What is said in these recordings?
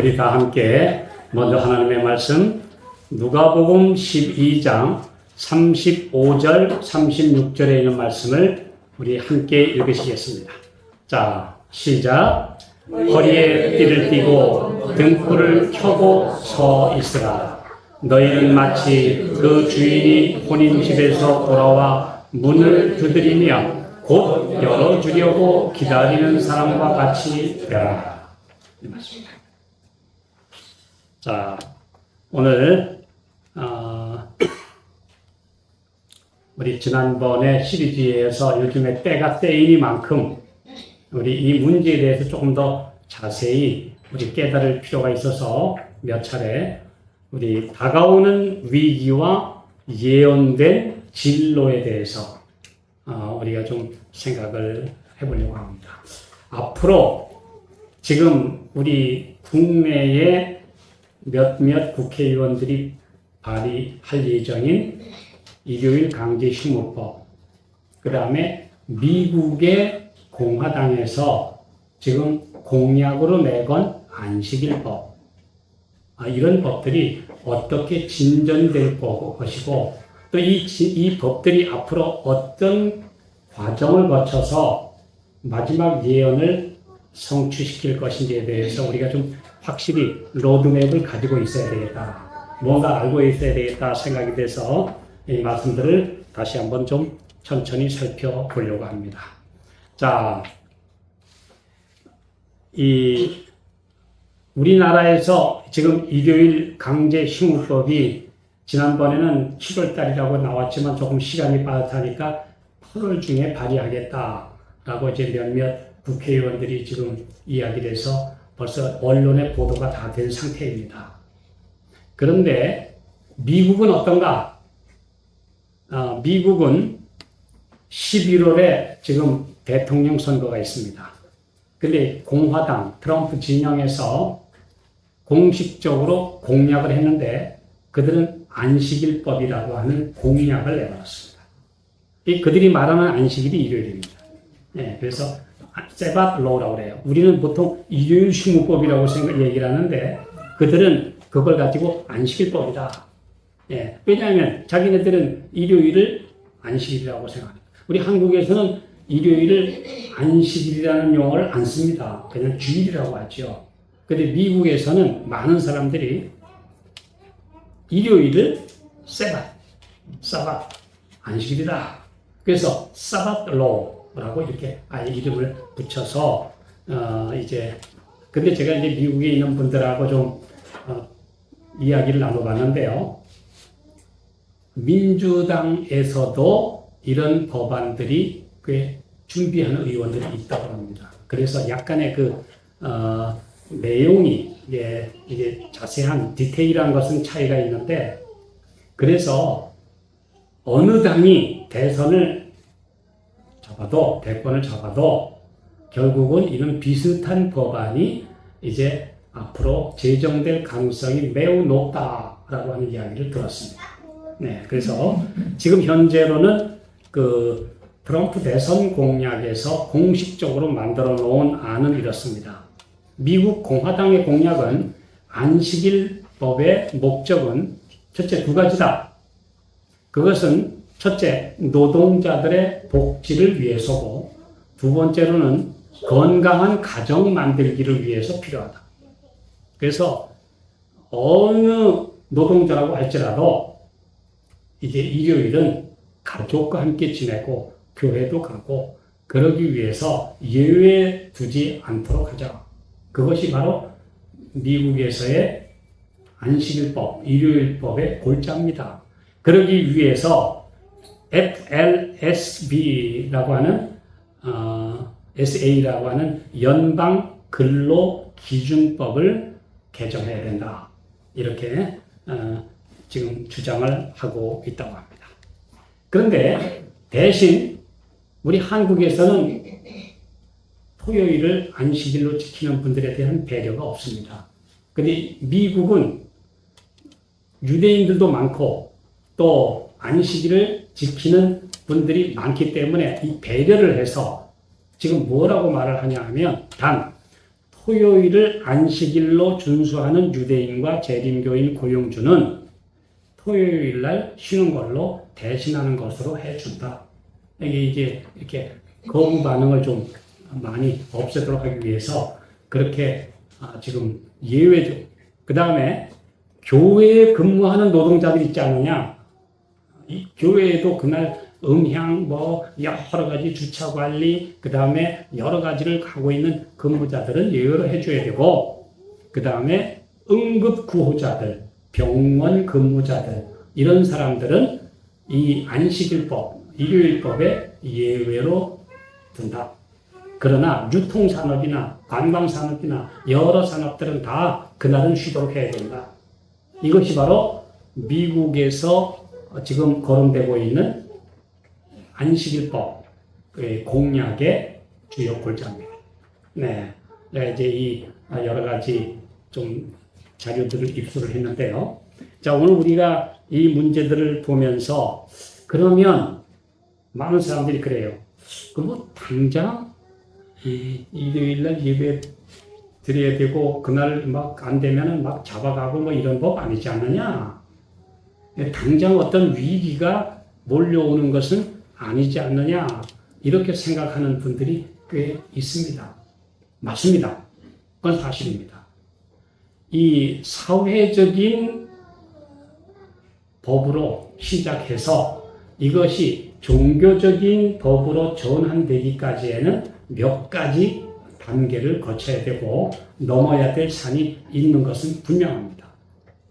우리 다 함께 먼저 하나님의 말씀 누가복음 12장 35절 36절에 있는 말씀을 우리 함께 읽으시겠습니다. 자, 시작. 허리에 띠를 띠고 등불을 켜고 서 있으라. 너희는 마치 그 주인이 혼인 집에서 돌아와 문을 두드리며 곧 열어주려고 기다리는 사람과 같이 되라. 이 말씀입니다. 자, 오늘 우리 지난번에 시리즈에서 요즘에 때가 때이니만큼 우리 이 문제에 대해서 조금 더 자세히 우리 깨달을 필요가 있어서 몇 차례 우리 다가오는 위기와 예언된 진로에 대해서 우리가 좀 생각을 해보려고 합니다. 앞으로 지금 우리 국내에 몇몇 국회의원들이 발의할 예정인 일요일 강제 휴무법, 그 다음에 미국의 공화당에서 지금 공약으로 내건 안식일법, 이런 법들이 어떻게 진전될 것이고 또 이 법들이 앞으로 어떤 과정을 거쳐서 마지막 예언을 성취시킬 것인지에 대해서 우리가 좀 확실히 로드맵을 가지고 있어야 되겠다, 뭔가 알고 있어야 되겠다 생각이 돼서 이 말씀들을 다시 한번 좀 천천히 살펴보려고 합니다. 자, 우리나라에서 지금 일요일 강제 휴무법이 지난번에는 7월 달이라고 나왔지만 조금 시간이 빠듯하니까 8월 중에 발의하겠다라고 이제 몇몇 국회의원들이 지금 이야기를 해서 벌써 언론에 보도가 다 된 상태입니다. 그런데 미국은 어떤가? 미국은 11월에 지금 대통령 선거가 있습니다. 근데 공화당, 트럼프 진영에서 공식적으로 공약을 했는데 그들은 안식일법이라고 하는 공약을 내걸었습니다. 그들이 말하는 안식일이 일요일입니다. 네, 그래서 세바트 로우라고 그래요. 우리는 보통 일요일 휴무법이라고 얘기를 하는데 그들은 그걸 가지고 안식일법이다. 예, 왜냐하면 자기네들은 일요일을 안식일이라고 생각합니다. 우리 한국에서는 일요일을 안식일이라는 용어를 안 씁니다. 그냥 주일이라고 하죠. 그런데 미국에서는 많은 사람들이 일요일을 사bat, 안식일이다. 그래서 사bat law라고 이렇게 아예 이름을 붙여서 근데 제가 이제 미국에 있는 분들하고 좀 이야기를 나눠봤는데요. 민주당에서도 이런 법안들이 꽤 준비하는 의원들이 있다고 합니다. 그래서 약간의 내용이 이게 자세한 디테일한 것은 차이가 있는데, 그래서 어느 당이 대권을 잡아도 결국은 이런 비슷한 법안이 이제 앞으로 제정될 가능성이 매우 높다라고 하는 이야기를 들었습니다. 네, 그래서 지금 현재로는 트럼프 대선 공약에서 공식적으로 만들어 놓은 안은 이렇습니다. 미국 공화당의 공약은 안식일법의 목적은 첫째 두 가지다. 그것은 첫째 노동자들의 복지를 위해서고 두 번째로는 건강한 가정 만들기를 위해서 필요하다. 그래서 어느 노동자라고 할지라도 이제 일요일은 가족과 함께 지내고 교회도 가고 그러기 위해서 예외 두지 않도록 하자. 그것이 바로 미국에서의 안식일법, 일요일법의 골자입니다. 그러기 위해서 FLSB라고 하는 SA라고 하는 연방 근로기준법을 개정해야 된다. 이렇게 지금 주장을 하고 있다고 합니다. 그런데 대신 우리 한국에서는 토요일을 안식일로 지키는 분들에 대한 배려가 없습니다. 그런데 미국은 유대인들도 많고 또 안식일을 지키는 분들이 많기 때문에 이 배려를 해서 지금 뭐라고 말을 하냐 하면 단 토요일을 안식일로 준수하는 유대인과 재림교인 고용주는 토요일 날 쉬는 걸로 대신하는 것으로 해준다. 이게 이렇게 거부 반응을 좀 많이 없애도록 하기 위해서 그렇게 지금 예외죠. 그 다음에 교회에 근무하는 노동자들 있지 않느냐? 이 교회에도 그날 음향 여러 가지 주차 관리 그 다음에 여러 가지를 하고 있는 근무자들은 예외로 해줘야 되고 그 다음에 응급 구호자들 병원 근무자들 이런 사람들은 이 안식일법 일요일법에 예외로 둔다. 그러나 유통산업이나 관광산업이나 여러 산업들은 다 그날은 쉬도록 해야 된다. 이것이 바로 미국에서 지금 거론되고 있는 안식일법 공약의 주요 골자입니다. 네, 이제 이 여러 가지 좀 자료들을 입수를 했는데요. 자, 오늘 우리가 이 문제들을 보면서 그러면 많은 사람들이 그래요. 그럼 당장 일요일날 예배 드려야 되고 그날 막 안 되면은 막 잡아가고 이런 법 아니지 않느냐? 당장 어떤 위기가 몰려오는 것은 아니지 않느냐? 이렇게 생각하는 분들이 꽤 있습니다. 맞습니다. 그건 사실입니다. 이 사회적인 법으로 시작해서 이것이 종교적인 법으로 전환되기까지에는 몇 가지 단계를 거쳐야 되고 넘어야 될 산이 있는 것은 분명합니다.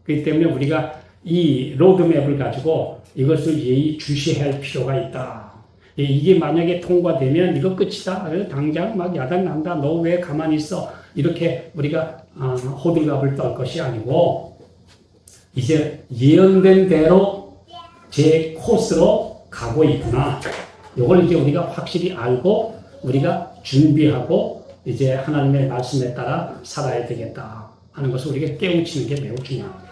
그렇기 때문에 우리가 이 로드맵을 가지고 이것을 예의주시할 필요가 있다. 이게 만약에 통과되면 이거 끝이다. 당장 막 야단 난다. 너 왜 가만히 있어? 이렇게 우리가 호들갑을 떨 것이 아니고 이제 예언된 대로 제 코스로 가고 있구나. 이걸 이제 우리가 확실히 알고 우리가 준비하고 이제 하나님의 말씀에 따라 살아야 되겠다 하는 것을 우리가 깨우치는 게 매우 중요합니다.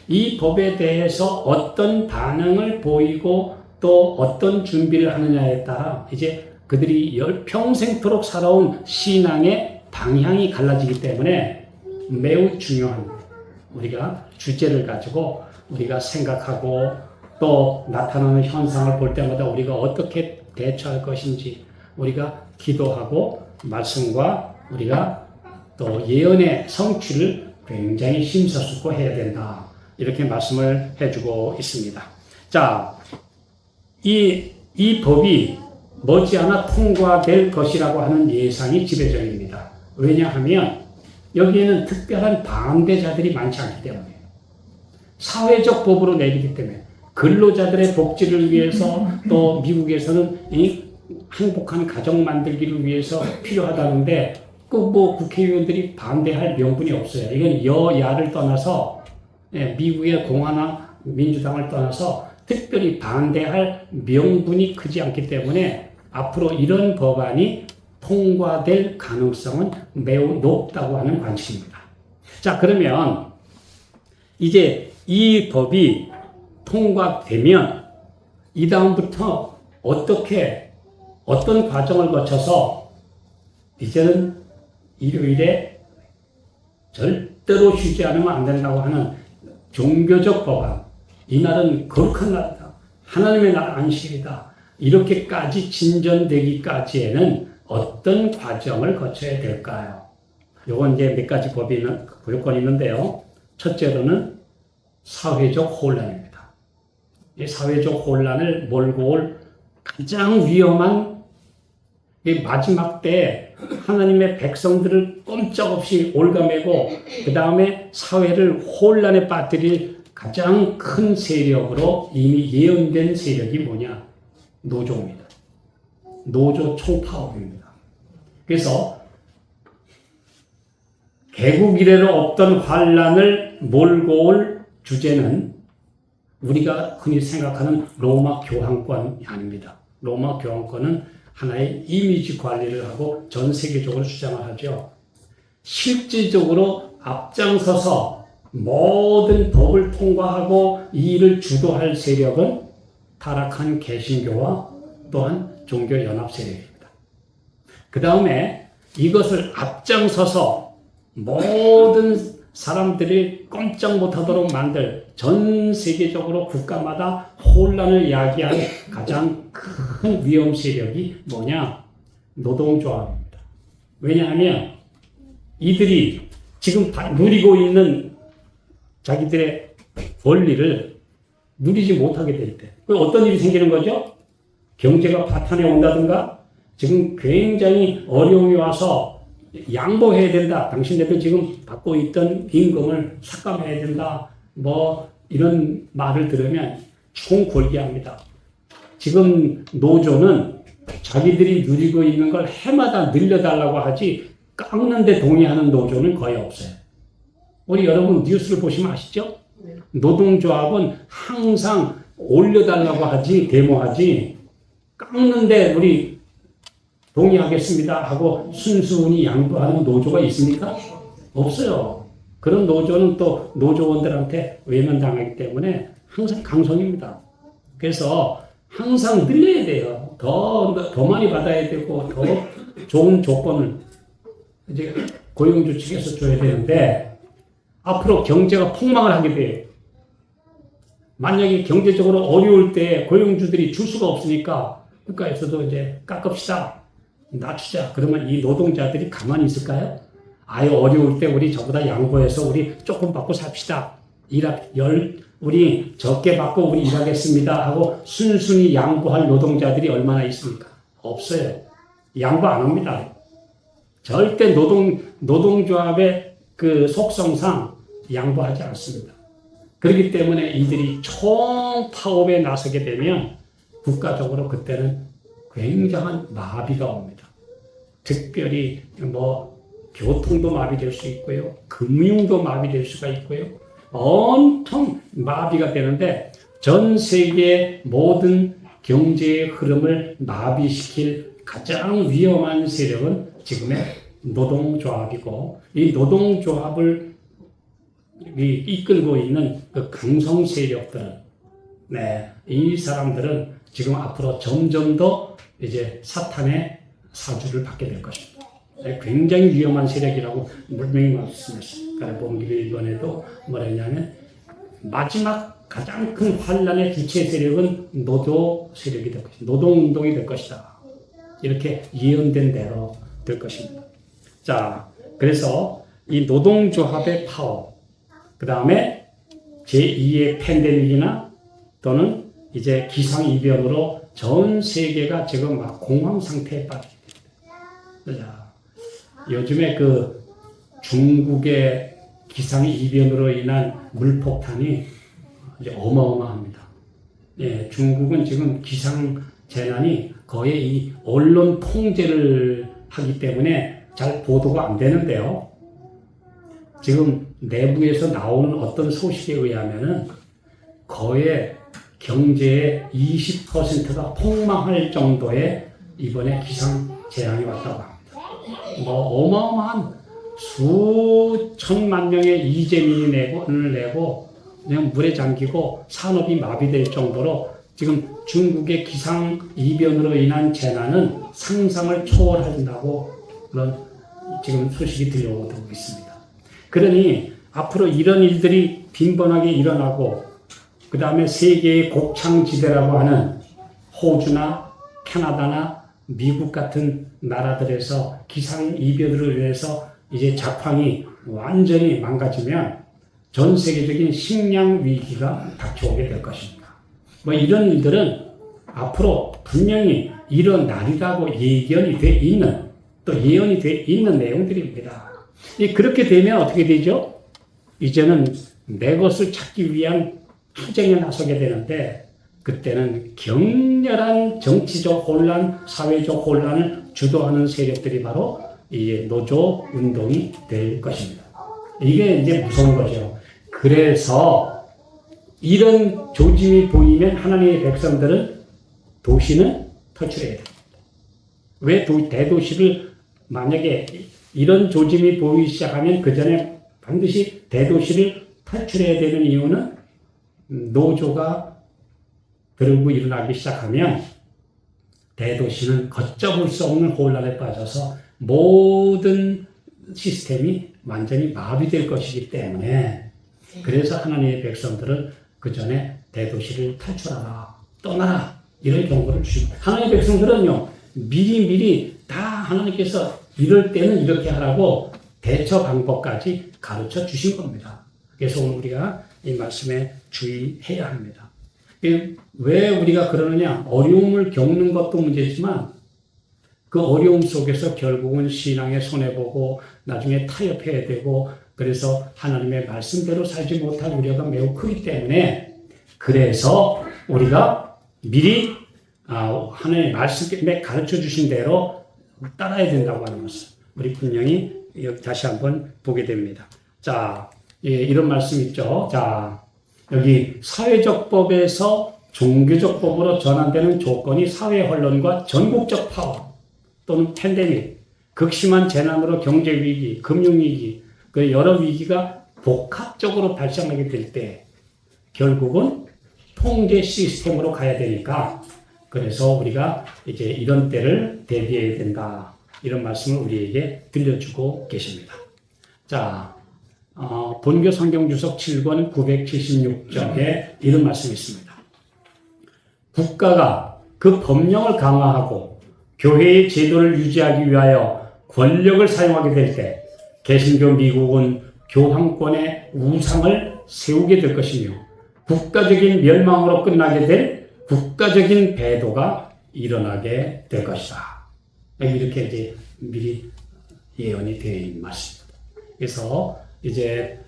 이 법에 대해서 어떤 반응을 보이고 또 어떤 준비를 하느냐에 따라 이제 그들이 평생토록 살아온 신앙의 방향이 갈라지기 때문에 매우 중요한 우리가 주제를 가지고 우리가 생각하고 또 나타나는 현상을 볼 때마다 우리가 어떻게 대처할 것인지 우리가 기도하고 말씀과 우리가 또 예언의 성취를 굉장히 심사숙고 해야 된다. 이렇게 말씀을 해주고 있습니다. 자, 이 법이 머지않아 통과될 것이라고 하는 예상이 지배적입니다. 왜냐하면 여기에는 특별한 반대자들이 많지 않기 때문에 사회적 법으로 내리기 때문에 근로자들의 복지를 위해서 또 미국에서는 이 행복한 가정 만들기를 위해서 필요하다는데 국회의원들이 반대할 명분이 없어요. 이건 여야를 떠나서 미국의 공화당 민주당을 떠나서 특별히 반대할 명분이 크지 않기 때문에 앞으로 이런 법안이 통과될 가능성은 매우 높다고 하는 관측입니다. 자, 그러면 이제 이 법이 통과되면 이 다음부터 어떤 과정을 거쳐서 이제는 일요일에 절대로 쉬지 않으면 안 된다고 하는 종교적 법안, 이날은 거룩한 날이다. 하나님의 날 안식일이다. 이렇게까지 진전되기까지에는 어떤 과정을 거쳐야 될까요? 요건 이제 몇 가지 요건이 있는데요. 첫째로는 사회적 혼란입니다. 이 사회적 혼란을 몰고 올 가장 위험한 마지막 때 하나님의 백성들을 꼼짝없이 올가매고 그 다음에 사회를 혼란에 빠뜨릴 가장 큰 세력으로 이미 예언된 세력이 뭐냐? 노조입니다. 노조 총파업입니다. 그래서 개국 이래로 없던 환란을 몰고 올 주제는 우리가 흔히 생각하는 로마 교황권이 아닙니다. 로마 교황권은 하나의 이미지 관리를 하고 전 세계적으로 주장을 하죠. 실질적으로 앞장서서 모든 법을 통과하고 이 일을 주도할 세력은 타락한 개신교와 또한 종교연합 세력입니다. 그 다음에 이것을 앞장서서 모든 사람들이 꼼짝 못하도록 만들 전 세계적으로 국가마다 혼란을 야기하는 가장 큰 위험 세력이 뭐냐? 노동조합입니다. 왜냐하면 이들이 지금 누리고 있는 자기들의 권리를 누리지 못하게 될 때, 어떤 일이 생기는 거죠? 경제가 파탄에 온다든가, 지금 굉장히 어려움이 와서 양보해야 된다. 당신네들 지금 받고 있던 임금을 삭감해야 된다. 뭐 이런 말을 들으면 총골기합니다. 지금 노조는 자기들이 누리고 있는 걸 해마다 늘려달라고 하지 깎는데 동의하는 노조는 거의 없어요. 우리 여러분 뉴스를 보시면 아시죠? 노동조합은 항상 올려달라고 하지 데모하지 깎는데 우리 동의하겠습니다 하고 순순히 양보하는 노조가 있습니까? 없어요. 그런 노조는 또 노조원들한테 외면당하기 때문에 항상 강성입니다. 그래서 항상 늘려야 돼요. 더 많이 받아야 되고 더 좋은 조건을 이제 고용주 측에서 줘야 되는데 앞으로 경제가 폭망을 하게 돼요. 만약에 경제적으로 어려울 때 고용주들이 줄 수가 없으니까 국가에서도 이제 깎읍시다. 낮추자. 그러면 이 노동자들이 가만히 있을까요? 아예 어려울 때 우리 저보다 양보해서 우리 조금 받고 삽시다. 우리 적게 받고 우리 일하겠습니다 하고 순순히 양보할 노동자들이 얼마나 있습니까? 없어요. 양보 안 합니다. 절대 노동조합의 그 속성상 양보하지 않습니다. 그렇기 때문에 이들이 총파업에 나서게 되면 국가적으로 그때는 굉장한 마비가 옵니다. 특별히 뭐 교통도 마비될 수 있고요. 금융도 마비될 수가 있고요. 엄청 마비가 되는데 전 세계의 모든 경제의 흐름을 마비시킬 가장 위험한 세력은 지금의 노동조합이고 이 노동조합을 이끌고 있는 그 강성 세력들은 이 사람들은 지금 앞으로 점점 더 이제 사탄의 사주를 받게 될 것입니다. 굉장히 위험한 세력이라고 분명히 말씀했습니다. 본기를 이번에도 뭐랬냐면 마지막 가장 큰 환란의 주체 세력은 노조 세력이 될 것이다. 노동운동이 될 것이다. 이렇게 예언된 대로 될 것입니다. 자, 그래서 이 노동조합의 파워, 그 다음에 제2의 팬데믹이나 또는 이제 기상이변으로 전 세계가 지금 막 공황 상태에 빠지게 됩니다. 요즘에 그 중국의 기상이변으로 인한 물폭탄이 이제 어마어마합니다. 예, 중국은 지금 기상 재난이 거의 이 언론 통제를 하기 때문에 잘 보도가 안 되는데요. 지금 내부에서 나오는 어떤 소식에 의하면은 거의 경제의 20%가 폭망할 정도의 이번에 기상 재앙이 왔다고 합니다. 뭐 어마어마한 수천만 명의 이재민이 내고 그냥 물에 잠기고 산업이 마비될 정도로 지금 중국의 기상 이변으로 인한 재난은 상상을 초월한다고 그런 지금 소식이 들려오고 있습니다. 그러니 앞으로 이런 일들이 빈번하게 일어나고 그 다음에 세계의 곡창지대라고 하는 호주나 캐나다나 미국 같은 나라들에서 기상이변으로 인해서 이제 작황이 완전히 망가지면 전 세계적인 식량 위기가 닥쳐오게 될 것입니다. 뭐 이런 일들은 앞으로 분명히 일어나리라고 예견이 돼 있는 또 예언이 돼 있는 내용들입니다. 그렇게 되면 어떻게 되죠? 이제는 내 것을 찾기 위한 투쟁에 나서게 되는데 그때는 격렬한 정치적 혼란, 사회적 혼란을 주도하는 세력들이 바로 이 노조 운동이 될 것입니다. 이게 이제 무서운 거죠. 그래서 이런 조짐이 보이면 하나님의 백성들은 도시는 탈출해야 됩니다. 왜 대도시를 만약에 이런 조짐이 보이기 시작하면 그 전에 반드시 대도시를 탈출해야 되는 이유는 노조가 들고 일어나기 시작하면 대도시는 걷잡을 수 없는 혼란에 빠져서 모든 시스템이 완전히 마비될 것이기 때문에 그래서 하나님의 백성들은 그 전에 대도시를 탈출하라, 떠나라 이런 경고를 주십니다. 하나님의 백성들은요 미리 다 하나님께서 이럴 때는 이렇게 하라고 대처 방법까지 가르쳐 주신 겁니다. 그래서 오늘 우리가 이 말씀에 주의해야 합니다. 왜 우리가 그러느냐? 어려움을 겪는 것도 문제지만 그 어려움 속에서 결국은 신앙에 손해보고 나중에 타협해야 되고 그래서 하나님의 말씀대로 살지 못할 우려가 매우 크기 때문에 그래서 우리가 미리 하나님의 말씀에 가르쳐 주신 대로 따라야 된다고 하는 것을 우리 분명히 여기 다시 한번 보게 됩니다. 자, 이런 말씀 있죠. 자, 여기 사회적 법에서 종교적 법으로 전환되는 조건이 사회 혼란과 전국적 파워 또는 팬데믹, 극심한 재난으로 경제 위기, 금융 위기, 그 여러 위기가 복합적으로 발생하게 될 때 결국은 통제 시스템으로 가야 되니까 그래서 우리가 이제 이런 때를 대비해야 된다. 이런 말씀을 우리에게 들려주고 계십니다. 자, 본교 성경 주석 7권 976쪽에 이런 말씀이 있습니다. 국가가 그 법령을 강화하고 교회의 제도를 유지하기 위하여 권력을 사용하게 될 때 개신교 미국은 교황권의 우상을 세우게 될 것이며 국가적인 멸망으로 끝나게 될 국가적인 배도가 일어나게 될 것이다. 이렇게 이제 미리 예언이 되어 있는 말씀입니다. 그래서 이제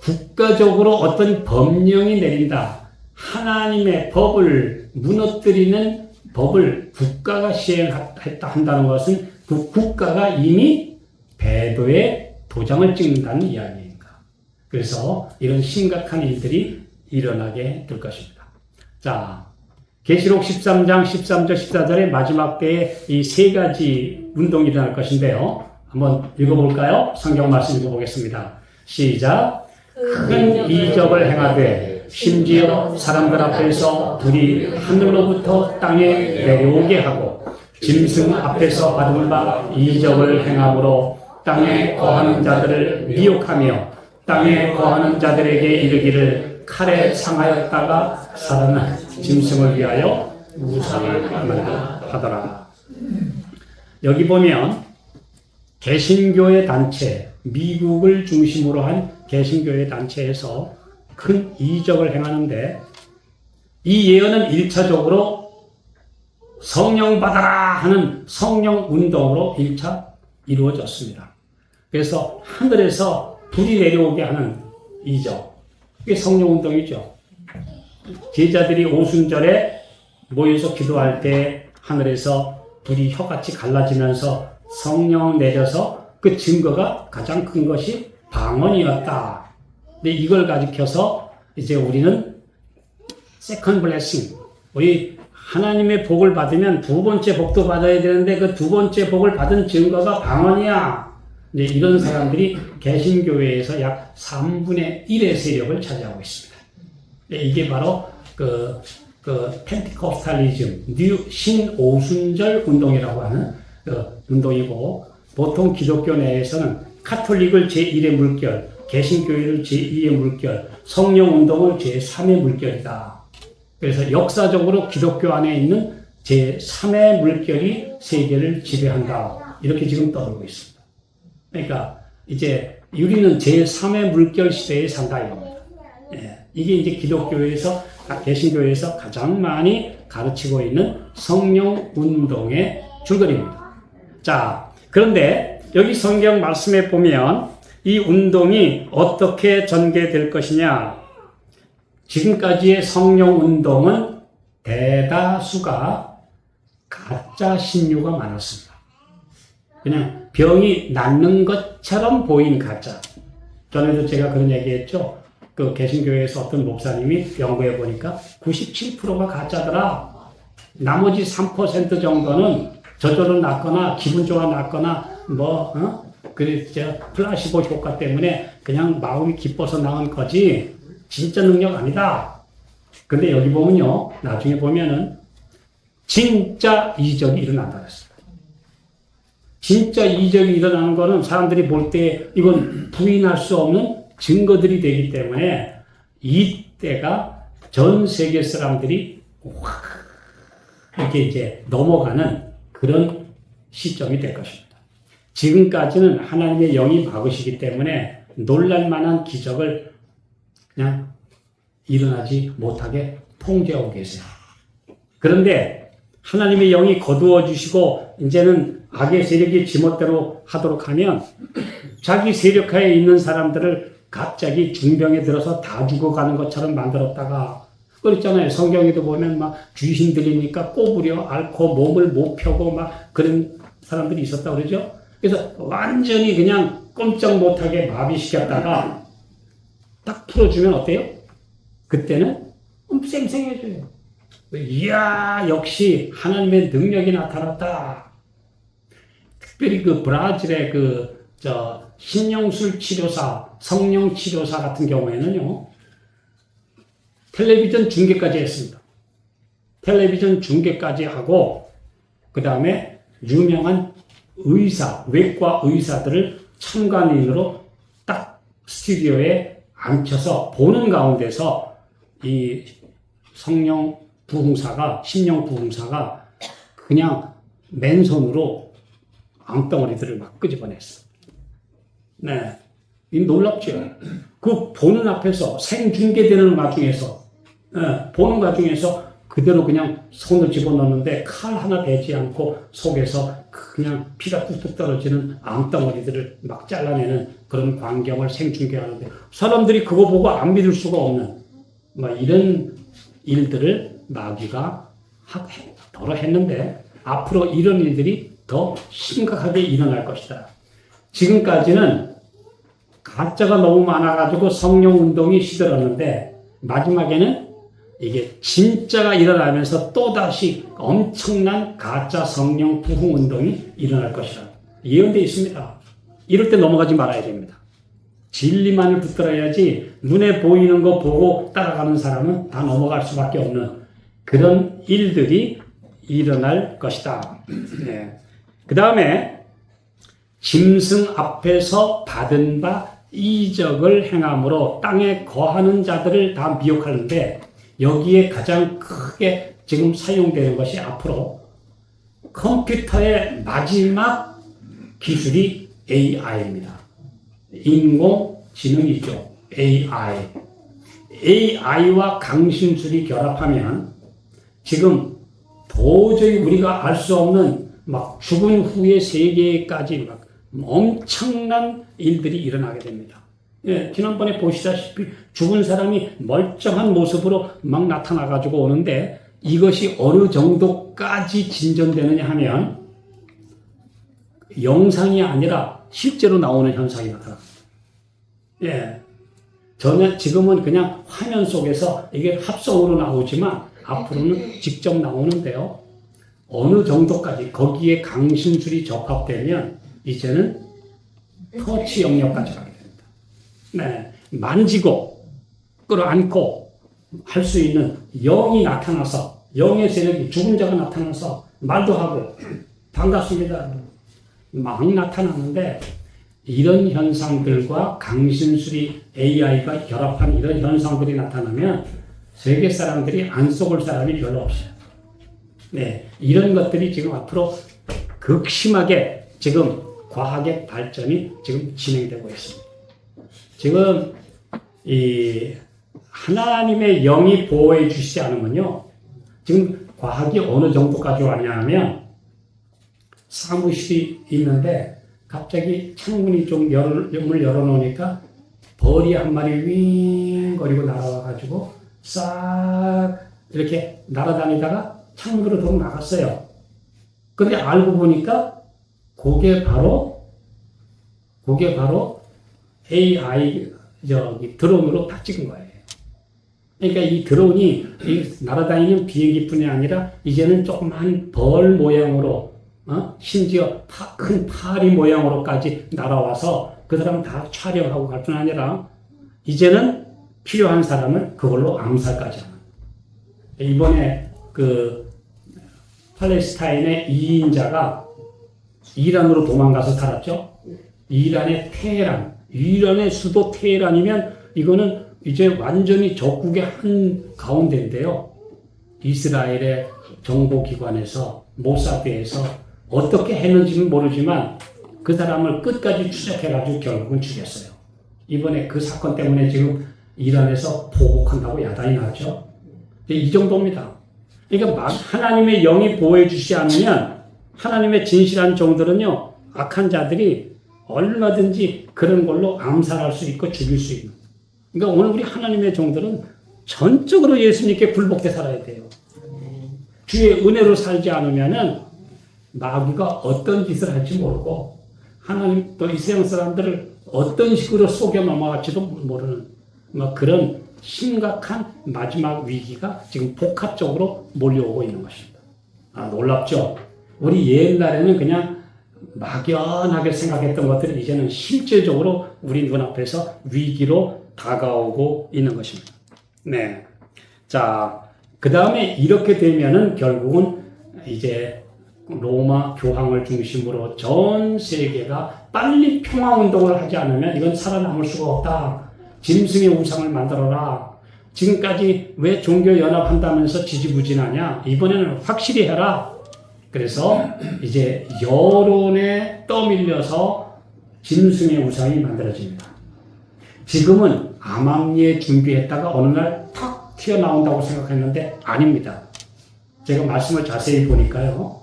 국가적으로 어떤 법령이 내린다. 하나님의 법을 무너뜨리는 법을 국가가 시행했다 한다는 것은 그 국가가 이미 배도의 도장을 찍는다는 이야기입니다. 그래서 이런 심각한 일들이 일어나게 될 것입니다. 자, 계시록 13장 13절 14절의 마지막 때에 이 세 가지 운동이 일어날 것인데요. 한번 읽어볼까요? 성경 말씀 읽어보겠습니다. 시작. 큰 이적을 행하되 심지어 사람들 앞에서 불이 하늘로부터 땅에 내려오게 하고 짐승 앞에서 받은 바 이적을 행함으로 땅에 거하는 자들을 미혹하며 땅에 거하는 자들에게 이르기를 칼에 상하였다가 살아난 짐승을 위하여 우상을 하더라. 여기 보면 개신교의 단체, 미국을 중심으로 한 개신교의 단체에서 큰 이적을 행하는데 이 예언은 1차적으로 성령 받아라 하는 성령 운동으로 1차 이루어졌습니다. 그래서 하늘에서 불이 내려오게 하는 이적, 이게 성령 운동이죠. 제자들이 오순절에 모여서 기도할 때 하늘에서 불이 혀같이 갈라지면서 성령 내려서 그 증거가 가장 큰 것이 방언이었다. 근데 이걸 가지켜서 이제 우리는 세컨 블레싱, 우리 하나님의 복을 받으면 두 번째 복도 받아야 되는데 그 두 번째 복을 받은 증거가 방언이야. 이제 이런 사람들이 개신교회에서 약 3분의 1의 세력을 차지하고 있습니다. 이게 바로 그 펜티코스탈리즘, 신오순절 운동이라고 하는 운동이고, 보통 기독교 내에서는 카톨릭을 제1의 물결, 개신교회를 제2의 물결, 성령 운동을 제3의 물결이다. 그래서 역사적으로 기독교 안에 있는 제3의 물결이 세계를 지배한다. 이렇게 지금 떠들고 있습니다. 그러니까 이제 우리는 제3의 물결 시대에 산다 이겁니다. 이게 이제 기독교에서, 개신교에서 가장 많이 가르치고 있는 성령 운동의 줄거리입니다. 자, 그런데 여기 성경 말씀에 보면 이 운동이 어떻게 전개될 것이냐? 지금까지의 성령 운동은 대다수가 가짜 신유가 많았습니다. 그냥 병이 낫는 것처럼 보인 가짜. 전에도 제가 그런 얘기 했죠. 그 개신교회에서 어떤 목사님이 연구해 보니까 97%가 가짜더라. 나머지 3% 정도는 저절로 낫거나 기분 좋아 낫거나 그래서 플라시보 효과 때문에 그냥 마음이 기뻐서 나은 거지 진짜 능력 아니다. 근데 여기 보면요, 나중에 보면은 진짜 이적이 일어난다 그랬습니다. 진짜 이적이 일어나는 거는 사람들이 볼 때 이건 부인할 수 없는 증거들이 되기 때문에 이때가 전 세계 사람들이 확 이렇게 이제 넘어가는 그런 시점이 될 것입니다. 지금까지는 하나님의 영이 막으시기 때문에 놀랄만한 기적을 그냥 일어나지 못하게 통제하고 계세요. 그런데 하나님의 영이 거두어 주시고 이제는 악의 세력이 지멋대로 하도록 하면 자기 세력하에 있는 사람들을 갑자기 중병에 들어서 다 죽어가는 것처럼 만들었다가 그랬잖아요. 성경에도 보면 막 귀신 들리니까 꼬부려 앓고 몸을 못 펴고 막 그런 사람들이 있었다고 그러죠. 그래서 완전히 그냥 꼼짝 못하게 마비시켰다가 딱 풀어주면 어때요? 그때는 쌩쌩해져요. 이야, 역시 하나님의 능력이 나타났다. 특별히 그 브라질의 신령술 치료사, 성령 치료사 같은 경우에는요, 텔레비전 중계까지 했습니다. 텔레비전 중계까지 하고, 그 다음에 유명한 의사, 외과 의사들을 참관인으로 딱 스튜디오에 앉혀서 보는 가운데서 이 성령 부흥사가, 심령 부흥사가 그냥 맨손으로 앙덩어리들을 막 끄집어냈어요. 네. 이 놀랍죠? 그 보는 앞에서 생중계되는 와중에서, 보는 와중에서 그대로 그냥 손을 집어넣는데 칼 하나 대지 않고 속에서 그냥 피가 뚝뚝 떨어지는 앙덩어리들을 막 잘라내는 그런 광경을 생중계하는데 사람들이 그거 보고 안 믿을 수가 없는 막 이런 일들을 마귀가 더러 했는데 앞으로 이런 일들이 더 심각하게 일어날 것이다. 지금까지는 가짜가 너무 많아가지고 성령 운동이 시들었는데 마지막에는 이게 진짜가 일어나면서 또다시 엄청난 가짜 성령 부흥 운동이 일어날 것이다. 예언되어 있습니다. 이럴 때 넘어가지 말아야 됩니다. 진리만을 붙들어야지 눈에 보이는 거 보고 따라가는 사람은 다 넘어갈 수밖에 없는 그런 일들이 일어날 것이다. 네. 그 다음에 짐승 앞에서 받은 바 이적을 행함으로 땅에 거하는 자들을 다 미혹하는데 여기에 가장 크게 지금 사용되는 것이 앞으로 컴퓨터의 마지막 기술이 AI입니다. 인공지능이죠. AI. AI와 강심술이 결합하면 지금 도저히 우리가 알 수 없는 막 죽은 후의 세계까지 막 엄청난 일들이 일어나게 됩니다. 예, 지난번에 보시다시피 죽은 사람이 멀쩡한 모습으로 막 나타나가지고 오는데 이것이 어느 정도까지 진전되느냐 하면 영상이 아니라 실제로 나오는 현상이 나타납니다. 예. 지금은 그냥 화면 속에서 이게 합성으로 나오지만 앞으로는 직접 나오는데요. 어느 정도까지 거기에 강심술이 접합되면 이제는 터치 영역까지 가게 됩니다. 네. 만지고 끌어안고 할 수 있는 영이 나타나서 영의 세력이 죽은 자가 나타나서 말도 하고 반갑습니다. 막 나타나는데 이런 현상들과 강심술이 AI가 결합한 이런 현상들이 나타나면 세계 사람들이 안 속을 사람이 별로 없어요. 네, 이런 것들이 지금 앞으로 극심하게 지금 과학의 발전이 지금 진행되고 있습니다. 지금 이 하나님의 영이 보호해 주시지 않으면요, 지금 과학이 어느 정도까지 왔냐면 사무실이 있는데 갑자기 창문이 좀 문을 열어놓으니까 벌이 한 마리 윙 거리고 날아와가지고 싹 이렇게 날아다니다가 창문으로 더 나갔어요. 근데 알고 보니까 그게 바로 AI 드론으로 딱 찍은 거예요. 그러니까 이 드론이 날아다니는 비행기뿐이 아니라 이제는 조그만 벌 모양으로 심지어 큰 파리 모양으로까지 날아와서 그 사람 다 촬영하고 갈 뿐 아니라 이제는 필요한 사람을 그걸로 암살까지 하는. 이번에 그 팔레스타인의 2인자가 이란으로 도망가서 살았죠. 이란의 테헤란, 이란의 수도 테헤란이면 이거는 이제 완전히 적국의 한 가운데인데요. 이스라엘의 정보기관에서 모사드에서 어떻게 했는지는 모르지만 그 사람을 끝까지 추적해가지고 결국은 죽였어요. 이번에 그 사건 때문에 지금 이란에서 보복한다고 야단이 나왔죠. 이 정도입니다. 그러니까 하나님의 영이 보호해 주시지 않으면 하나님의 진실한 종들은요, 악한 자들이 얼마든지 그런 걸로 암살할 수 있고 죽일 수 있는. 그러니까 오늘 우리 하나님의 종들은 전적으로 예수님께 굴복해 살아야 돼요. 주의 은혜로 살지 않으면은 마귀가 어떤 짓을 할지 모르고 하나님 또 이 세상 사람들을 어떤 식으로 속여 넘어갈지도 모르는 그런 심각한 마지막 위기가 지금 복합적으로 몰려오고 있는 것입니다. 놀랍죠? 우리 옛날에는 그냥 막연하게 생각했던 것들이 이제는 실질적으로 우리 눈앞에서 위기로 다가오고 있는 것입니다. 네. 자, 그 다음에 이렇게 되면은 결국은 이제 로마 교황을 중심으로 전 세계가 빨리 평화운동을 하지 않으면 이건 살아남을 수가 없다. 짐승의 우상을 만들어라. 지금까지 왜 종교연합한다면서 지지부진하냐? 이번에는 확실히 해라. 그래서 이제 여론에 떠밀려서 짐승의 우상이 만들어집니다. 지금은 암암리에 준비했다가 어느 날 탁 튀어나온다고 생각했는데 아닙니다. 제가 말씀을 자세히 보니까요.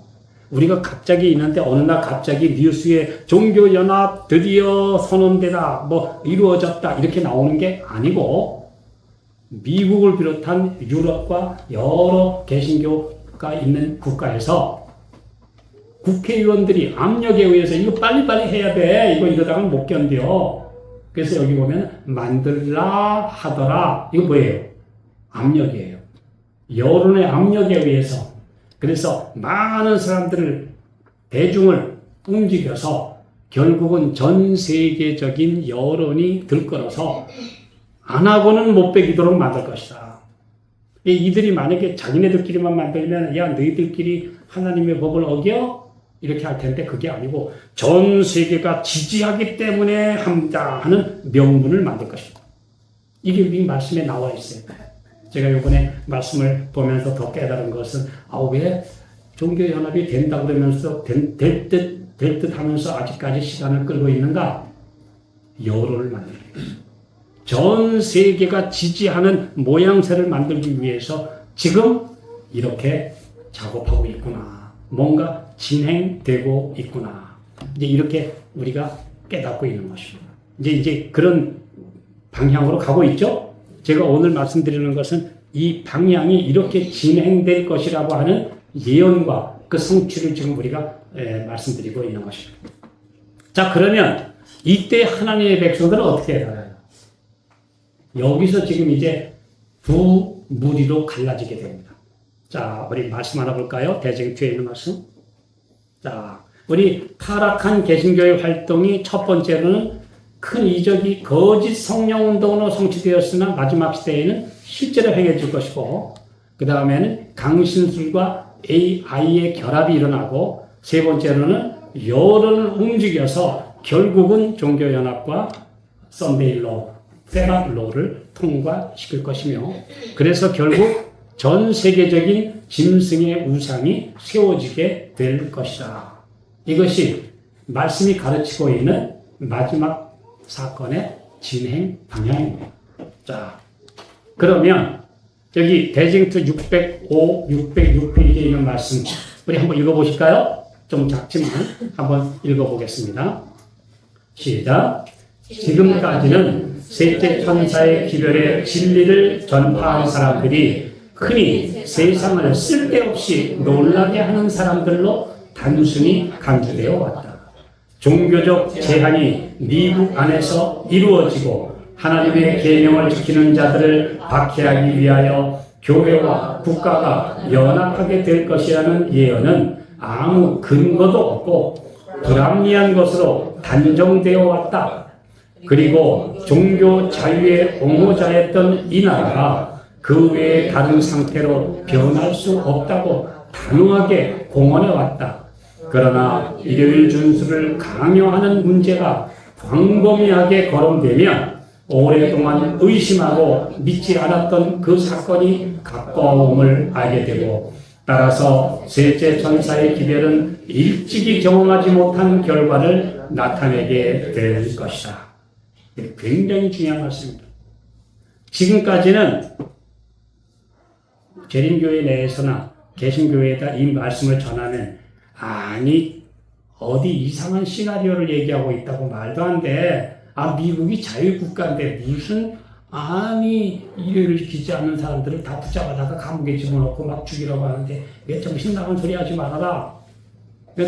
우리가 갑자기 있는데 어느 날 갑자기 뉴스에 종교연합 드디어 선언되다, 이루어졌다 이렇게 나오는 게 아니고 미국을 비롯한 유럽과 여러 개신교가 있는 국가에서 국회의원들이 압력에 의해서 이거 빨리빨리 해야 돼. 이러다가는 못 견뎌. 그래서 여기 보면 만들라 하더라. 이거 뭐예요? 압력이에요. 여론의 압력에 의해서. 그래서 많은 사람들을, 대중을 움직여서 결국은 전 세계적인 여론이 들끓어서 안 하고는 못 베기도록 만들 것이다. 이들이 만약에 자기네들끼리만 만들면 야 너희들끼리 하나님의 법을 어겨? 이렇게 할 텐데 그게 아니고 전 세계가 지지하기 때문에 한다 하는 명분을 만들 것이다. 이게 이 말씀에 나와 있어요. 제가 이번에 말씀을 보면서 더 깨달은 것은 왜 종교연합이 된다고 그러면서 될 듯 하면서 아직까지 시간을 끌고 있는가? 여론을 만들기 위해서. 전 세계가 지지하는 모양새를 만들기 위해서 지금 이렇게 작업하고 있구나. 뭔가 진행되고 있구나. 이제 이렇게 우리가 깨닫고 있는 것입니다. 이제 그런 방향으로 가고 있죠? 제가 오늘 말씀드리는 것은 이 방향이 이렇게 진행될 것이라고 하는 예언과 그 성취를 지금 우리가 말씀드리고 있는 것입니다. 자, 그러면 이때 하나님의 백성들은 어떻게 해야 여기서 지금 이제 두 무리로 갈라지게 됩니다. 자, 우리 말씀 하나 볼까요? 대제기 뒤에 있는 말씀. 자, 우리 타락한 개신교의 활동이 첫 번째로는 큰 이적이 거짓 성령운동으로 성취되었으나 마지막 시대에는 실제로 행해질 것이고, 그 다음에는 강신술과 AI의 결합이 일어나고, 세 번째로는 여론을 움직여서 결국은 종교연합과 썬데일로, 세바로를 통과시킬 것이며, 그래서 결국 전 세계적인 짐승의 우상이 세워지게 될 것이다. 이것이 말씀이 가르치고 있는 마지막 사건의 진행 방향입니다. 자, 그러면 여기 대징트 605, 606페이지에 있는 말씀 우리 한번 읽어보실까요? 좀 작지만 한번 읽어보겠습니다. 시작. 지금까지는 셋째 천사의 기별에 진리를 전파한 사람들이 흔히 세상을 쓸데없이 놀라게 하는 사람들로 단순히 간주되어 왔다. 종교적 제한이 미국 안에서 이루어지고 하나님의 계명을 지키는 자들을 박해하기 위하여 교회와 국가가 연합하게 될 것이라는 예언은 아무 근거도 없고 불합리한 것으로 단정되어 왔다. 그리고 종교 자유의 옹호자였던 이 나라가 그 외의 다른 상태로 변할 수 없다고 단호하게 공언해 왔다. 그러나 일요일 준수를 강요하는 문제가 광범위하게 거론되면 오랫동안 의심하고 믿지 않았던 그 사건이 가까움을 알게 되고, 따라서 셋째 천사의 기별은 일찍이 경험하지 못한 결과를 나타내게 될 것이다. 굉장히 중요한 말씀입니다. 지금까지는 재림교회 내에서나 개신교회에다 이 말씀을 전하면, 아니 어디 이상한 시나리오를 얘기하고 있다고, 말도 안 돼. 미국이 자유국가인데 무슨, 아니 일요일을 지키지 않는 사람들을 다 붙잡아다가 감옥에 집어넣고 막 죽이라고 하는데 왜 정신 나간 소리 하지 말아라.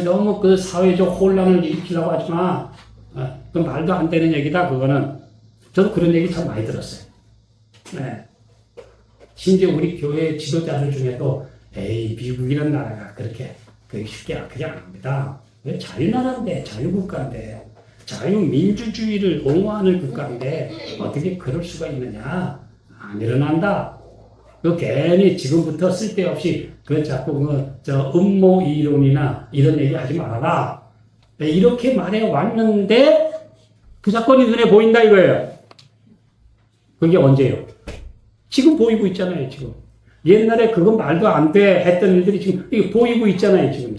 너무 그 사회적 혼란을 일으키려고 하지 마. 그 말도 안 되는 얘기다 그거는. 저도 그런 얘기 참 많이 들었어요. 네. 심지어 우리 교회 지도자들 중에도 에이 미국이라는 나라가 그렇게 쉽게 그게 안 합니다. 왜 자유나라인데, 자유국가인데, 자유민주주의를 옹호하는 국가인데 어떻게 그럴 수가 있느냐. 안 일어난다. 그 괜히 지금부터 쓸데없이 자꾸 음모 이론이나 이런 얘기 하지 말아라. 이렇게 말해 왔는데 그 사건이 눈에 보인다 이거예요. 그게 언제요? 지금 보이고 있잖아요, 지금. 옛날에 그건 말도 안 돼 했던 일들이 지금 이게 보이고 있잖아요, 지금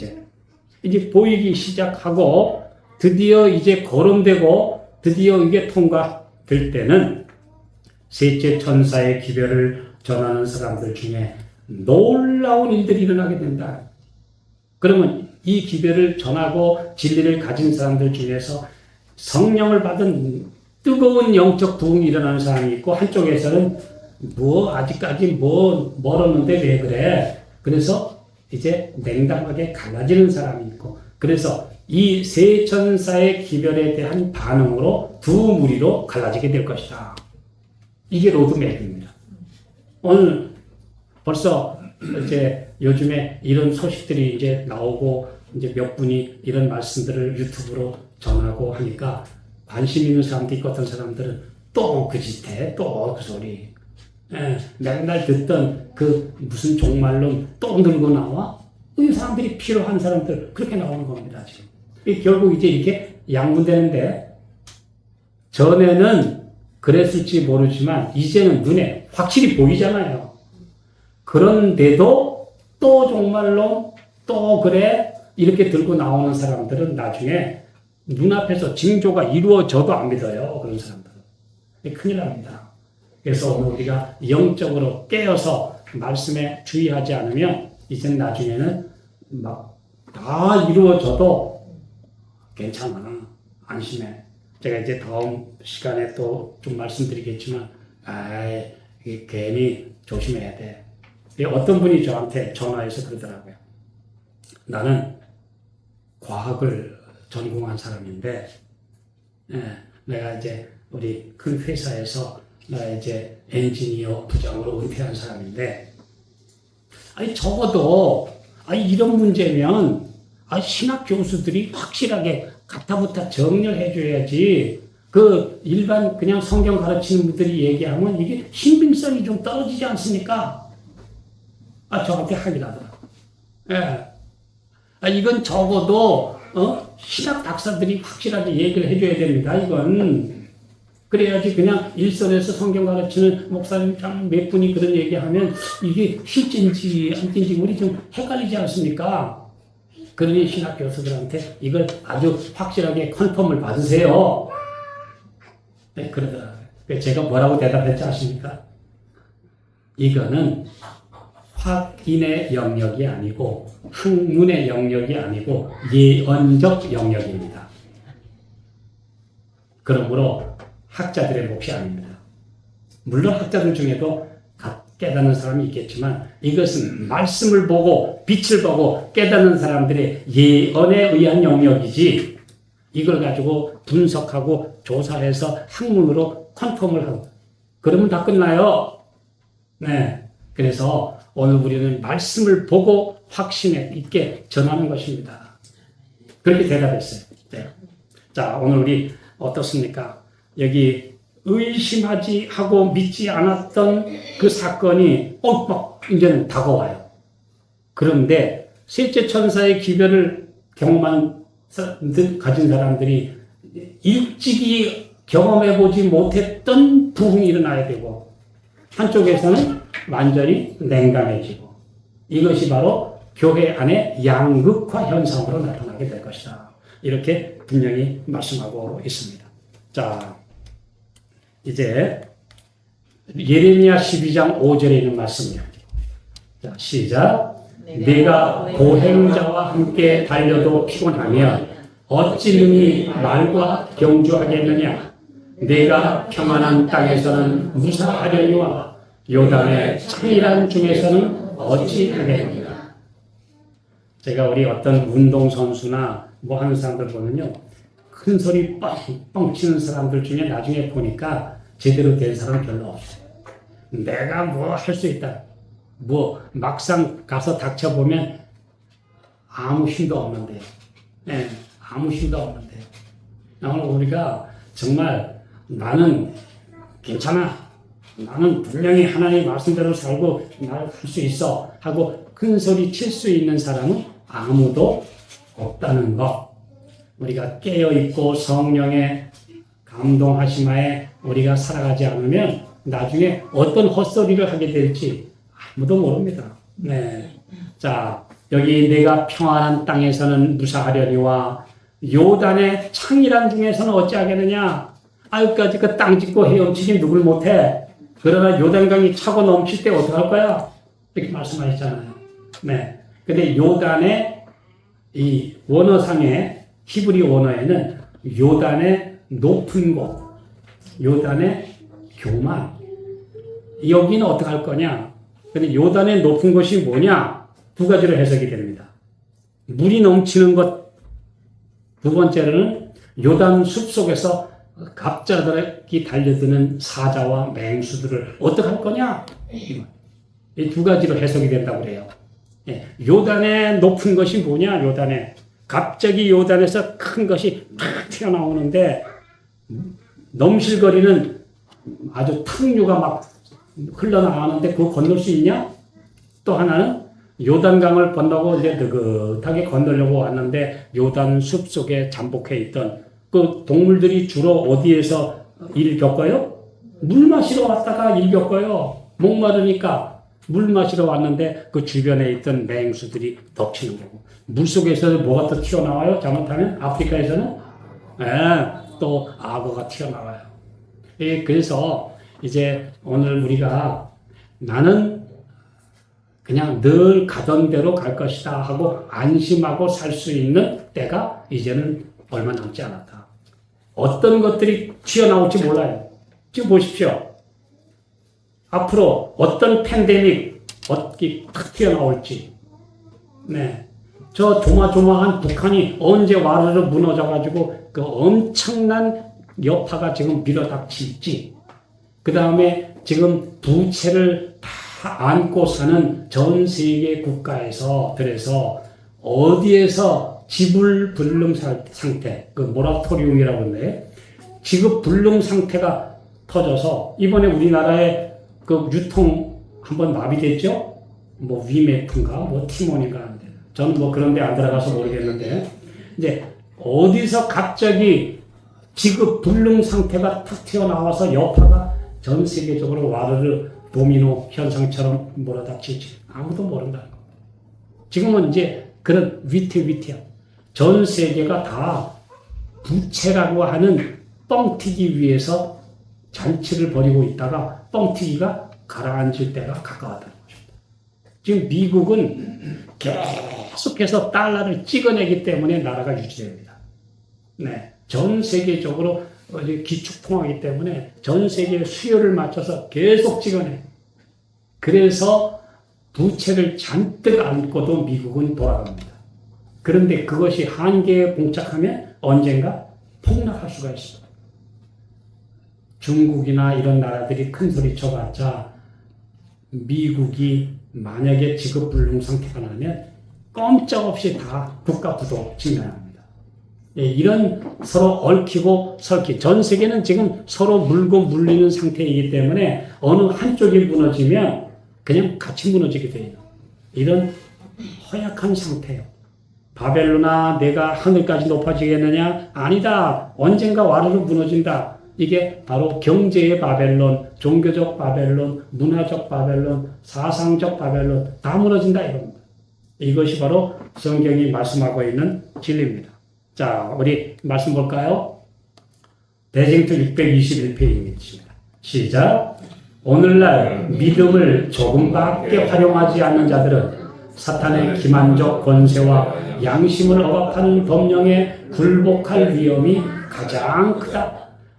이제 보이기 시작하고, 드디어 이제 거론되고, 드디어 이게 통과될 때는 셋째 천사의 기별을 전하는 사람들 중에 놀라운 일들이 일어나게 된다. 그러면 이 기별을 전하고 진리를 가진 사람들 중에서 성령을 받은 뜨거운 영적 부흥이 일어나는 사람이 있고, 한쪽에서는 아직까지 멀었는데 왜 그래? 그래서 이제 냉담하게 갈라지는 사람이 있고, 그래서 이 세 천사의 기별에 대한 반응으로 두 무리로 갈라지게 될 것이다. 이게 로드맵입니다. 오늘 벌써 이제 요즘에 이런 소식들이 이제 나오고, 이제 몇 분이 이런 말씀들을 유튜브로 전하고 하니까 관심 있는 사람도 있고, 어떤 사람들은 또 그 짓해, 또 그 소리. 맨날 듣던 그 무슨 종말론 또 들고 나와? 이 사람들이 필요한 사람들, 그렇게 나오는 겁니다, 지금. 결국 이제 이렇게 양분되는데, 전에는 그랬을지 모르지만, 이제는 눈에 확실히 보이잖아요. 그런데도 또 종말론, 또 그래, 이렇게 들고 나오는 사람들은 나중에 눈앞에서 징조가 이루어져도 안 믿어요, 그런 사람들은. 큰일 납니다. 그래서 오늘 우리가 영적으로 깨어서 말씀에 주의하지 않으면 이제 나중에는 막 다 이루어져도 괜찮아. 안심해. 제가 이제 다음 시간에 또 좀 말씀드리겠지만, 이게 괜히 조심해야 돼. 어떤 분이 저한테 전화해서 그러더라고요. 나는 과학을 전공한 사람인데, 내가 이제 우리 큰 회사에서 나 이제 엔지니어 부장으로 은퇴한 사람인데, 적어도 이런 문제면 신학 교수들이 확실하게 가타부타 정리해 줘야지. 그 일반 그냥 성경 가르치는 분들이 얘기하면 이게 신빙성이 좀 떨어지지 않습니까? 저한테 하긴 하더라고요. 이건 적어도 신학 박사들이 확실하게 얘기를 해줘야 됩니다. 이건 그래야지 그냥 일선에서 성경 가르치는 목사님 몇 분이 그런 얘기하면 이게 실제인지 안진지 우리 좀 헷갈리지 않습니까? 그러니 신학 교수들한테 이걸 아주 확실하게 컨펌을 받으세요. 네, 그러더라고요. 제가 뭐라고 대답했지 아십니까? 이거는 확인의 영역이 아니고 학문의 영역이 아니고 예언적 영역입니다. 그러므로 학자들의 몫이 아닙니다. 물론 학자들 중에도 깨닫는 사람이 있겠지만 이것은 말씀을 보고 빛을 보고 깨닫는 사람들의 예언에 의한 영역이지, 이걸 가지고 분석하고 조사해서 학문으로 컨펌을 하고 그러면 다 끝나요. 네. 그래서 오늘 우리는 말씀을 보고 확신에 있게 전하는 것입니다. 그렇게 대답했어요. 네. 자, 오늘 우리 어떻습니까? 여기 의심하지 하고 믿지 않았던 그 사건이 막 이제는 다가와요. 그런데 셋째 천사의 기별을 경험한 가진 사람들이 일찍이 경험해보지 못했던 부흥이 일어나야 되고, 한쪽에서는 완전히 냉담해지고, 이것이 바로 교회 안에 양극화 현상으로 나타나게 될 것이다. 이렇게 분명히 말씀하고 있습니다. 자, 이제 예레미야 12장 5절에 있는 말씀이요. 자, 시작. 내가 보행자와 함께 달려도 피곤하면 어찌 능히 말과 경주하겠느냐. 내가 평안한 땅에서는 무사하려니와 요단의 창이란 중에서는 어찌 하겠느냐. 제가 우리 어떤 운동선수나 뭐 하는 사람들 보면요, 큰 소리 뻥뻥 치는 사람들 중에 나중에 보니까 제대로 된 사람 별로 없어요. 내가 뭐 할 수 있다. 뭐 막상 가서 닥쳐보면 아무 힘도 없는데요. 네, 아무 힘도 없는데요. 오늘 우리가 정말 나는 괜찮아. 나는 분명히 하나님 말씀대로 살고 날 할 수 있어 하고 큰 소리 칠 수 있는 사람은 아무도 없다는 것. 우리가 깨어있고 성령의 감동하심하에 우리가 살아가지 않으면 나중에 어떤 헛소리를 하게 될지 아무도 모릅니다. 네. 자, 여기 내가 평안한 땅에서는 무사하려니와 요단의 창이란 중에서는 어찌하겠느냐. 아유까지 그 땅 짓고 헤엄치긴 누굴 못해. 그러나 요단강이 차고 넘칠 때 어떡할 거야? 이렇게 말씀하셨잖아요. 네. 근데 요단의 이 원어상의 히브리 원어에는 요단의 높은 곳, 요단의 교만. 여기는 어떻게 할 거냐? 근데 요단의 높은 곳이 뭐냐? 두 가지로 해석이 됩니다. 물이 넘치는 것. 두 번째로는 요단 숲속에서 갑자들이 달려드는 사자와 맹수들을 어떻게 할 거냐? 이 두 가지로 해석이 된다고 그래요. 예, 요단의 높은 것이 뭐냐? 요단에 갑자기 요단에서 큰 것이 탁 튀어나오는데 넘실거리는 아주 탕류가 막 흘러나가는데 그거 건널 수 있냐? 또 하나는 요단강을 건너고 이제 느긋하게 건너려고 왔는데 요단 숲 속에 잠복해 있던 그 동물들이 주로 어디에서 일 겪어요? 물 마시러 왔다가 일 겪어요. 목마르니까 물 마시러 왔는데 그 주변에 있던 맹수들이 덮치는 거고, 물속에서 뭐가 또 튀어나와요? 잘못하면 아프리카에서는 또 악어가 튀어나와요. 그래서 이제 오늘 우리가 나는 그냥 늘 가던 대로 갈 것이다 하고 안심하고 살 수 있는 때가 이제는 얼마 남지 않았다. 어떤 것들이 튀어나올지 몰라요. 지금 보십시오. 앞으로 어떤 팬데믹 어떻게 탁 튀어나올지. 네. 저 조마조마한 북한이 언제 와르르 무너져가지고 그 엄청난 여파가 지금 밀어닥칠지. 그 다음에 지금 부채를 다 안고 사는 전 세계 국가에서 어디에서 지불 불능 상태, 그 모라토리움이라고 하는데 지급 불능 상태가 터져서 이번에 우리나라에 그 유통 한번 마비됐죠? 뭐 위메프인가 뭐 티몬인가 하는데 저는 뭐 그런 데 안 들어가서 모르겠는데 이제 어디서 갑자기 지급 불능 상태가 탁 튀어나와서 여파가 전 세계적으로 와르르 도미노 현상처럼 몰아닥칠지 아무도 모른다. 지금은 이제 그런 위태위태한 전 세계가 다 부채라고 하는 뻥튀기 위해서 잔치를 벌이고 있다가 뻥튀기가 가라앉을 때가 가까웠다는 것입니다. 지금 미국은 계속해서 달러를 찍어내기 때문에 나라가 유지됩니다. 네, 전 세계적으로 기축통화이기 때문에 전 세계의 수요를 맞춰서 계속 찍어내. 그래서 부채를 잔뜩 안고도 미국은 돌아갑니다. 그런데 그것이 한계에 봉착하면 언젠가 폭락할 수가 있습니다. 중국이나 이런 나라들이 큰 소리 쳐봤자 미국이 만약에 지급불능 상태가 나면 꼼짝없이 다 국가 부도 직면합니다. 예, 이런 서로 얽히고 설키 전 세계는 지금 서로 물고 물리는 상태이기 때문에 어느 한쪽이 무너지면 그냥 같이 무너지게 돼요. 이런 허약한 상태예요. 바벨론아 내가 하늘까지 높아지겠느냐? 아니다. 언젠가 와르르 무너진다. 이게 바로 경제의 바벨론, 종교적 바벨론, 문화적 바벨론, 사상적 바벨론 다 무너진다 이겁니다. 이것이 바로 성경이 말씀하고 있는 진리입니다. 자, 우리 말씀 볼까요? 대쟁투 621페이지입니다. 시작. 오늘날 믿음을 조금밖에 활용하지 않는 자들은 사탄의 기만적 권세와 양심을 억압하는 법령에 굴복할 위험이 가장 크다.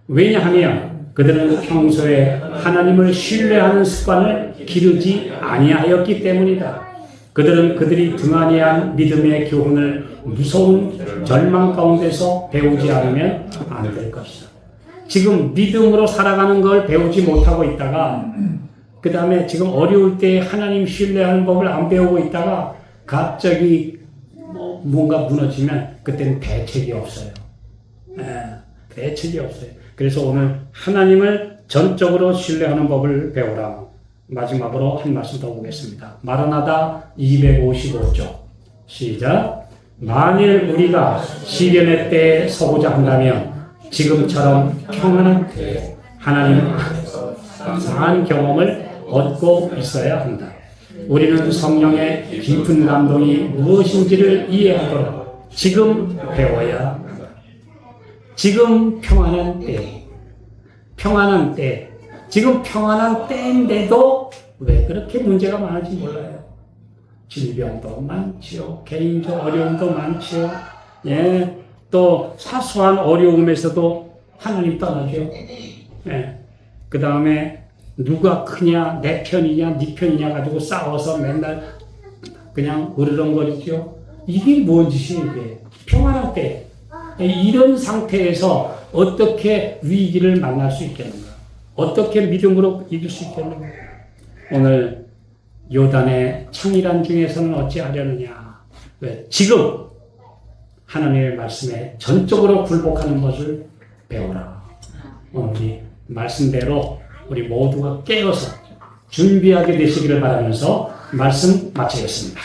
왜냐하면 그들은 평소에 하나님을 신뢰하는 습관을 기르지 아니하였기 때문이다. 그들은 그들이 등한히한 믿음의 교훈을 무서운 절망 가운데서 배우지 않으면 안 될 것이다. 지금 믿음으로 살아가는 걸 배우지 못하고 있다가 그 다음에 지금 어려울 때 하나님 신뢰하는 법을 안 배우고 있다가 갑자기 뭔가 무너지면 그때는 대책이 없어요. 대책이 없어요. 그래서 오늘 하나님을 전적으로 신뢰하는 법을 배우라. 마지막으로 한 말씀 더 보겠습니다. 마라나다 255쪽 시작. 만일 우리가 시련의 때에 서고자 한다면 지금처럼 평안한 때에 하나님 앞에서 상한 경험을 얻고 있어야 한다. 우리는 성령의 깊은 감동이 무엇인지를 이해하도록 지금 배워야 한다. 지금 평안한 때, 지금 평안한 때인데도 왜 그렇게 문제가 많은지 몰라요. 질병도 많지요. 개인적 어려움도 많지요. 예, 또 사소한 어려움에서도 하나님 떠나죠. 예, 그 다음에 누가 크냐, 내 편이냐, 네 편이냐 가지고 싸워서 맨날 그냥 으르렁거리죠. 이게 뭔 짓이에요, 이게. 평안할 때. 이런 상태에서 어떻게 위기를 만날 수 있겠는가? 어떻게 믿음으로 이길 수 있겠는가? 오늘 요단의 창이란 중에서는 어찌하려느냐? 왜? 지금 하나님의 말씀에 전적으로 굴복하는 것을 배우라. 오늘 말씀대로 우리 모두가 깨어서 준비하게 되시기를 바라면서 말씀 마치겠습니다.